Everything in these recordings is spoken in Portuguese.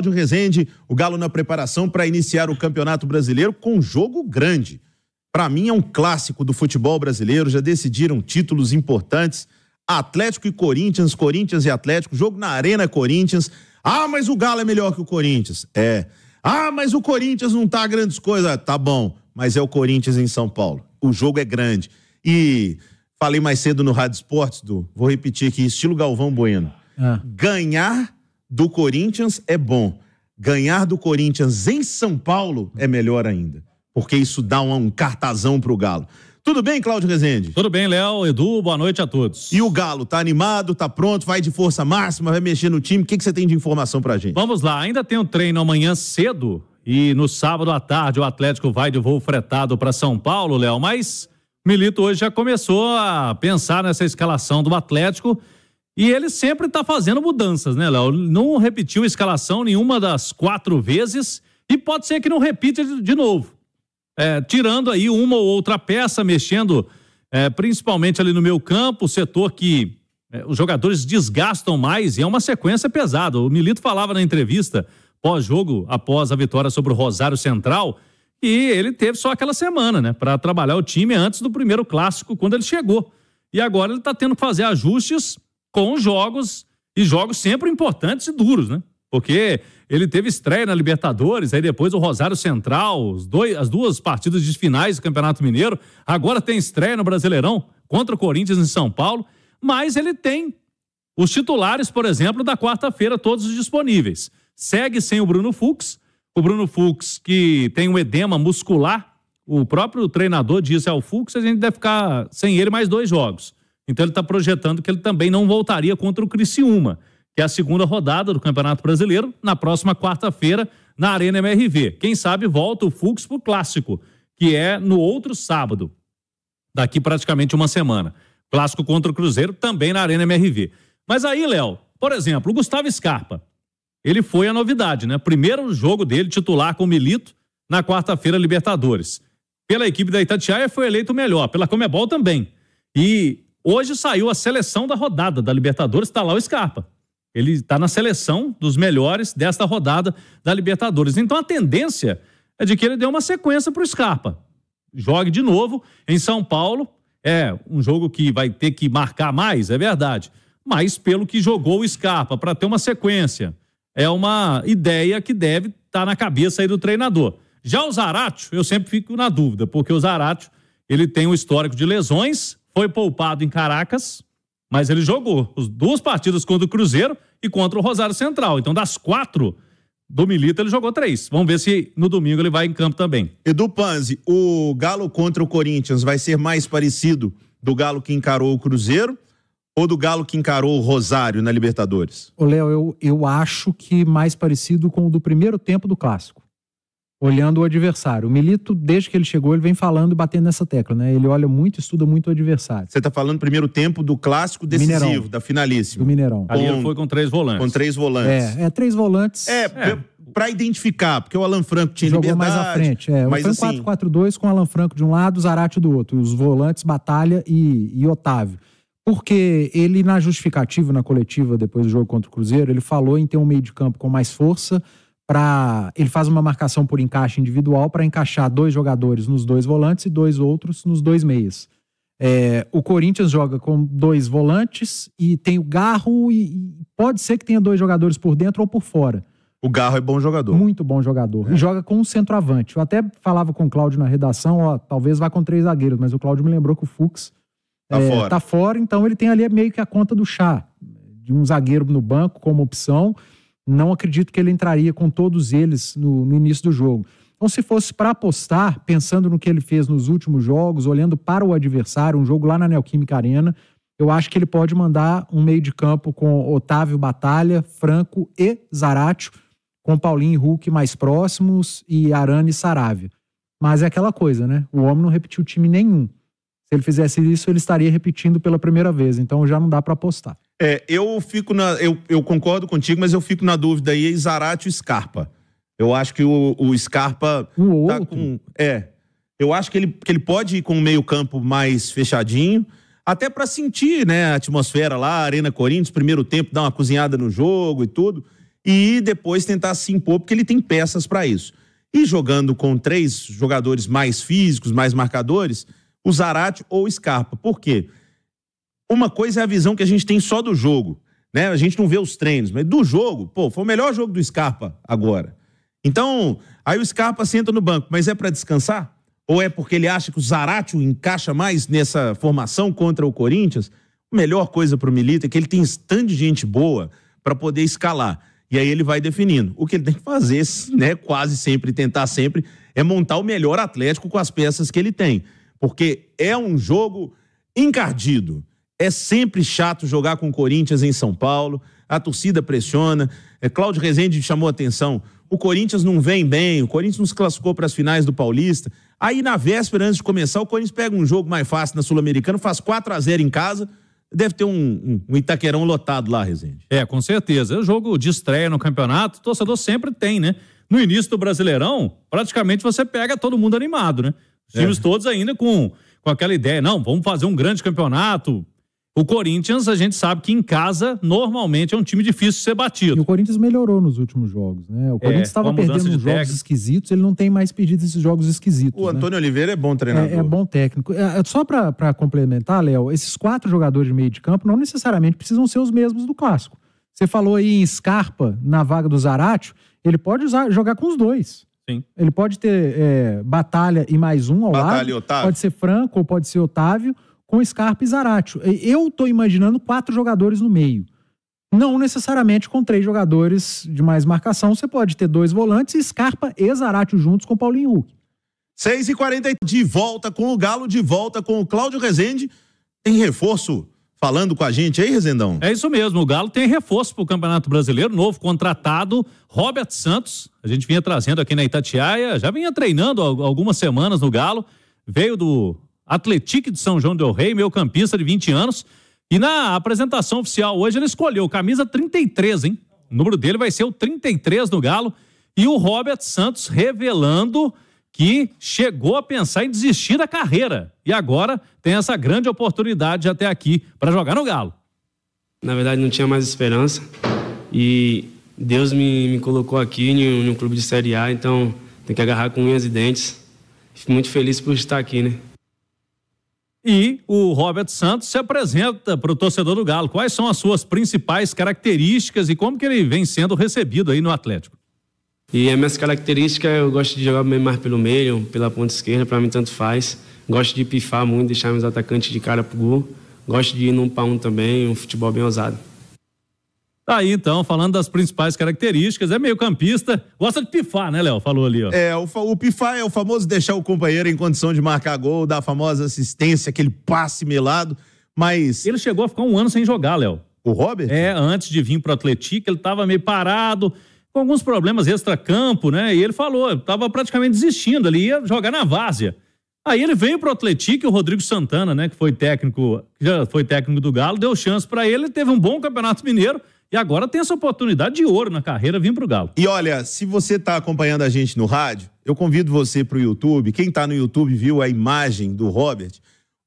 Cláudio Rezende, o Galo na preparação para iniciar o Campeonato Brasileiro com um jogo grande. Para mim é um clássico do futebol brasileiro, já decidiram títulos importantes. Atlético e Corinthians, Corinthians e Atlético, jogo na Arena Corinthians. Ah, mas o Galo é melhor que o Corinthians. Ah, mas o Corinthians não tá grandes coisas. Tá bom, mas é o Corinthians em São Paulo. O jogo é grande. E falei mais cedo no Rádio Esportes, vou repetir aqui, estilo Galvão Bueno. Ganhar do Corinthians é bom. Ganhar do Corinthians em São Paulo é melhor ainda. Porque isso dá um cartazão pro Galo. Tudo bem, Cláudio Rezende? Tudo bem, Léo, Edu, boa noite a todos. E o Galo, tá animado, tá pronto, vai de força máxima, vai mexer no time? O que você tem de informação pra gente? Vamos lá, ainda tem um treino amanhã cedo e no sábado à tarde o Atlético vai de voo fretado para São Paulo, Léo, mas Milito hoje já começou a pensar nessa escalação do Atlético e ele sempre tá fazendo mudanças, né, Léo? Não repetiu a escalação nenhuma das 4 vezes e pode ser que não repita de novo. Tirando aí uma ou outra peça, mexendo principalmente ali no meio campo, setor que os jogadores desgastam mais e é uma sequência pesada. O Milito falava na entrevista pós-jogo, após a vitória sobre o Rosário Central, e ele teve só aquela semana, né, para trabalhar o time antes do primeiro clássico, quando ele chegou. E agora ele está tendo que fazer ajustes com jogos, e jogos sempre importantes e duros, né? Porque ele teve estreia na Libertadores, aí depois o Rosário Central, as 2 partidas de finais do Campeonato Mineiro, agora tem estreia no Brasileirão contra o Corinthians em São Paulo, mas ele tem os titulares, por exemplo, da quarta-feira, todos disponíveis. Segue sem o Bruno Fux que tem um edema muscular, o próprio treinador disse ao Fux, a gente deve ficar sem ele mais 2 jogos. Então ele está projetando que ele também não voltaria contra o Criciúma, que é a segunda rodada do Campeonato Brasileiro, na próxima quarta-feira, na Arena MRV. Quem sabe volta o Fux pro Clássico, que é no outro sábado, daqui praticamente uma semana. Clássico contra o Cruzeiro, também na Arena MRV. Mas aí, Léo, por exemplo, o Gustavo Scarpa, ele foi a novidade, né? Primeiro jogo dele, titular com o Milito, na quarta-feira, Libertadores. Pela equipe da Itatiaia foi eleito o melhor, pela Conmebol também. E hoje saiu a seleção da rodada da Libertadores, está lá o Scarpa. Ele está na seleção dos melhores desta rodada da Libertadores. Então a tendência é de que ele dê uma sequência para o Scarpa. Jogue de novo em São Paulo. É um jogo que vai ter que marcar mais, é verdade. Mas pelo que jogou o Scarpa, para ter uma sequência, é uma ideia que deve estar na cabeça aí do treinador. Já o Zaratio, eu sempre fico na dúvida, porque o Zaratio, ele tem um histórico de lesões, foi poupado em Caracas, mas ele jogou as 2 partidas contra o Cruzeiro e contra o Rosário Central. Então, das 4 do Milito, ele jogou 3. Vamos ver se no domingo ele vai em campo também. Edu Panzi, o Galo contra o Corinthians vai ser mais parecido do Galo que encarou o Cruzeiro ou do Galo que encarou o Rosário na Libertadores? Ô, Léo, eu acho que mais parecido com o do primeiro tempo do Clássico. Olhando o adversário. O Milito, desde que ele chegou, ele vem falando e batendo nessa tecla, né? Ele olha muito, estuda muito o adversário. Você tá falando primeiro tempo do clássico decisivo, Mineirão, da finalíssima. Do Mineirão. Ali ele foi com 3 volantes. Com 3 volantes. 3 volantes. Pra identificar, porque o Alan Franco tinha jogou liberdade. Mais à frente, mas foi assim... um 4-4-2 com o Alan Franco de um lado, o Zaratio do outro. Os volantes, Batalha e Otávio. Porque ele, na justificativa, na coletiva, depois do jogo contra o Cruzeiro, ele falou em ter um meio de campo com mais força. Ele faz uma marcação por encaixe individual para encaixar 2 jogadores nos 2 volantes e 2 outros nos 2 meias. O Corinthians joga com 2 volantes e tem o Garro e pode ser que tenha 2 jogadores por dentro ou por fora. O Garro é bom jogador. Muito bom jogador. E joga com um centroavante. Eu até falava com o Cláudio na redação, talvez vá com 3 zagueiros, mas o Cláudio me lembrou que o Fux tá fora, então ele tem ali meio que a conta do chá, de um zagueiro no banco como opção. Não acredito que ele entraria com todos eles no início do jogo. Então, se fosse para apostar, pensando no que ele fez nos últimos jogos, olhando para o adversário, um jogo lá na Neoquímica Arena, eu acho que ele pode mandar um meio de campo com Otávio, Batalha, Franco e Zaratio, com Paulinho e Hulk mais próximos e Arana e Saravia. Mas é aquela coisa, né? O homem não repetiu time nenhum. Se ele fizesse isso, ele estaria repetindo pela primeira vez. Então já não dá para apostar. Eu concordo contigo, mas eu fico na dúvida aí, Zaratio e Scarpa. Eu acho que o Scarpa tá com... Eu acho que ele pode ir com um meio campo mais fechadinho, até para sentir, né, a atmosfera lá, Arena Corinthians, primeiro tempo, dar uma cozinhada no jogo e tudo. e depois tentar se impor, porque ele tem peças para isso. E jogando com 3 jogadores mais físicos, mais marcadores, o Zarate ou o Scarpa. Por quê? Uma coisa é a visão que a gente tem só do jogo, né? A gente não vê os treinos, mas do jogo, foi o melhor jogo do Scarpa agora. Então, aí o Scarpa senta no banco, mas é para descansar? Ou é porque ele acha que o Zarate encaixa mais nessa formação contra o Corinthians? A melhor coisa para o Milito é que ele tem stand de gente boa para poder escalar. E aí ele vai definindo. O que ele tem que fazer, né, quase sempre, tentar sempre, é montar o melhor Atlético com as peças que ele tem. Porque é um jogo encardido. É sempre chato jogar com o Corinthians em São Paulo. A torcida pressiona. Cláudio Rezende chamou a atenção. O Corinthians não vem bem. O Corinthians não se classificou para as finais do Paulista. Aí, na véspera, antes de começar, o Corinthians pega um jogo mais fácil na Sul-Americana, faz 4-0 em casa. Deve ter um Itaquerão lotado lá, Rezende. Com certeza. O jogo de estreia no campeonato, o torcedor sempre tem, né? No início do Brasileirão, praticamente você pega todo mundo animado, né? Os times todos ainda com aquela ideia, não, vamos fazer um grande campeonato. O Corinthians, a gente sabe que em casa, normalmente é um time difícil de ser batido. E o Corinthians melhorou nos últimos jogos, né? O Corinthians estava perdendo uns jogos esquisitos, ele não tem mais perdido esses jogos esquisitos. O Antônio Oliveira é bom treinador. É bom técnico. Só para complementar, Léo, esses 4 jogadores de meio de campo não necessariamente precisam ser os mesmos do clássico. Você falou aí em Scarpa, na vaga do Zarate, ele pode jogar com os 2. Sim. Ele pode ter Batalha e mais um ao lado. E Otávio. Pode ser Franco ou pode ser Otávio, com Scarpa e Zarate. Eu tô imaginando 4 jogadores no meio. Não necessariamente com 3 jogadores de mais marcação. Você pode ter 2 volantes e Scarpa e Zarate juntos com Paulinho Huck. 6h40, de volta com o Galo, de volta com o Cláudio Rezende. Tem reforço falando com a gente aí, Rezendão? É isso mesmo, o Galo tem reforço para o Campeonato Brasileiro, novo contratado, Robert Santos. A gente vinha trazendo aqui na Itatiaia, já vinha treinando algumas semanas no Galo, veio do Atlético de São João del Rei, meio campista de 20 anos, e na apresentação oficial hoje ele escolheu camisa 33, hein? O número dele vai ser o 33 no Galo, e o Robert Santos revelando que chegou a pensar em desistir da carreira e agora tem essa grande oportunidade até aqui para jogar no Galo. Na verdade não tinha mais esperança e Deus me colocou aqui em um clube de Série A, então tem que agarrar com unhas e dentes. Fico muito feliz por estar aqui, né? E o Robert Santos se apresenta para o torcedor do Galo. Quais são as suas principais características e como que ele vem sendo recebido aí no Atlético? E as minhas características, eu gosto de jogar mais pelo meio, pela ponta esquerda, para mim tanto faz. Gosto de pifar muito, deixar meus atacantes de cara pro gol. Gosto de ir num para um também, um futebol bem ousado. Tá aí então, falando das principais características, é meio campista, gosta de pifar, né, Léo? Falou ali, ó. O pifar é o famoso deixar o companheiro em condição de marcar gol, dar a famosa assistência, aquele passe melado, mas... Ele chegou a ficar 1 ano sem jogar, Léo. O Robert? Antes de vir pro Atlético, ele tava meio parado, com alguns problemas extra-campo, né? E ele falou, tava praticamente desistindo, ele ia jogar na várzea. Aí ele veio pro Atlético e o Rodrigo Santana, né, que já foi técnico do Galo, deu chance para ele, teve um bom Campeonato Mineiro e agora tem essa oportunidade de ouro na carreira, vir pro Galo. E olha, se você tá acompanhando a gente no rádio, eu convido você pro YouTube. Quem tá no YouTube viu a imagem do Robert.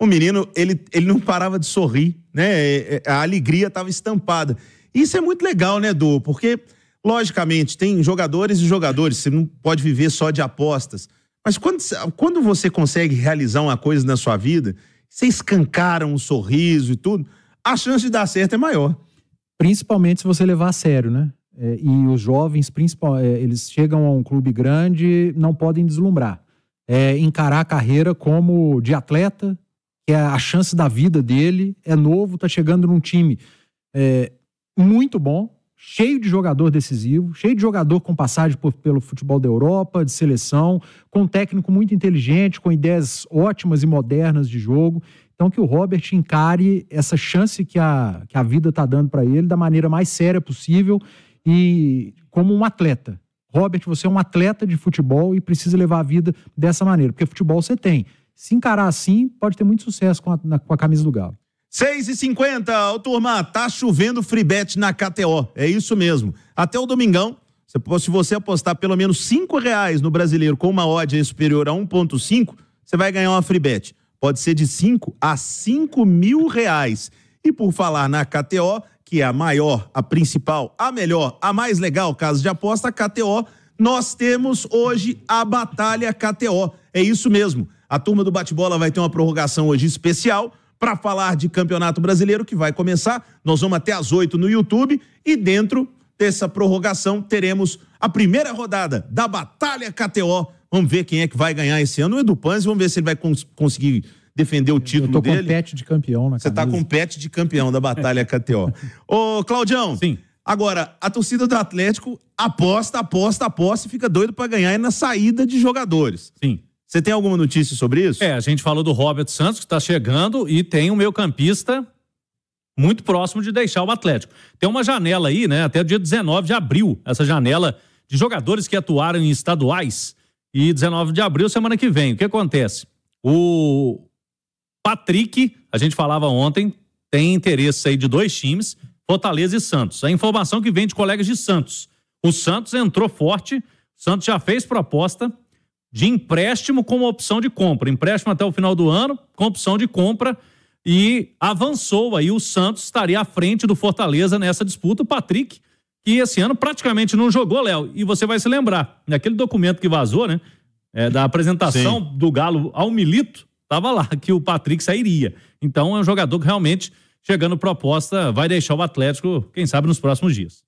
O menino, ele não parava de sorrir, né? A alegria tava estampada. Isso é muito legal, né, Du? Porque logicamente, tem jogadores e jogadores, você não pode viver só de apostas. Mas quando você consegue realizar uma coisa na sua vida, você escancara um sorriso e tudo, a chance de dar certo é maior. Principalmente se você levar a sério, né? E os jovens, eles chegam a um clube grande, não podem deslumbrar. Encarar a carreira como de atleta, que é a chance da vida dele, é novo, tá chegando num time muito bom, cheio de jogador decisivo, cheio de jogador com passagem pelo futebol da Europa, de seleção, com um técnico muito inteligente, com ideias ótimas e modernas de jogo. Então que o Robert encare essa chance que a vida está dando para ele da maneira mais séria possível e como um atleta. Robert, você é um atleta de futebol e precisa levar a vida dessa maneira, porque futebol você tem. Se encarar assim, pode ter muito sucesso com a camisa do Galo. 6h50, turma, tá chovendo free bet na KTO, é isso mesmo. Até o domingão, se você apostar pelo menos R$5 no Brasileiro com uma odd superior a 1,5, você vai ganhar uma free bet. Pode ser de R$5 a R$5.000. E por falar na KTO, que é a maior, a principal, a melhor, a mais legal, caso de aposta, a KTO, nós temos hoje a Batalha KTO. É isso mesmo. A turma do Bate-Bola vai ter uma prorrogação hoje especial para falar de Campeonato Brasileiro, que vai começar. Nós vamos até às 8 no YouTube e dentro dessa prorrogação teremos a primeira rodada da Batalha KTO. Vamos ver quem é que vai ganhar esse ano. O Edu Panzi, vamos ver se ele vai conseguir defender o título dele. Eu tô com pet de campeão na camisa. Você tá com pet de campeão da Batalha KTO. Ô, Claudião. Sim. Agora, a torcida do Atlético aposta e fica doido para ganhar na saída de jogadores. Sim. Você tem alguma notícia sobre isso? A gente falou do Robert Santos, que está chegando, e tem um meio-campista muito próximo de deixar o Atlético. Tem uma janela aí, né? Até o dia 19 de abril, essa janela de jogadores que atuaram em estaduais. E 19 de abril, semana que vem. O que acontece? O Patrick, a gente falava ontem, tem interesse aí de 2 times, Fortaleza e Santos. A informação que vem de colegas de Santos. O Santos entrou forte, o Santos já fez proposta de empréstimo com opção de compra. Empréstimo até o final do ano, com opção de compra, e avançou aí. O Santos estaria à frente do Fortaleza nessa disputa. O Patrick, que esse ano praticamente não jogou, Léo, e você vai se lembrar, naquele documento que vazou, né, da apresentação do Galo ao Milito, estava lá que o Patrick sairia. Então é um jogador que realmente, chegando proposta, vai deixar o Atlético, quem sabe, nos próximos dias.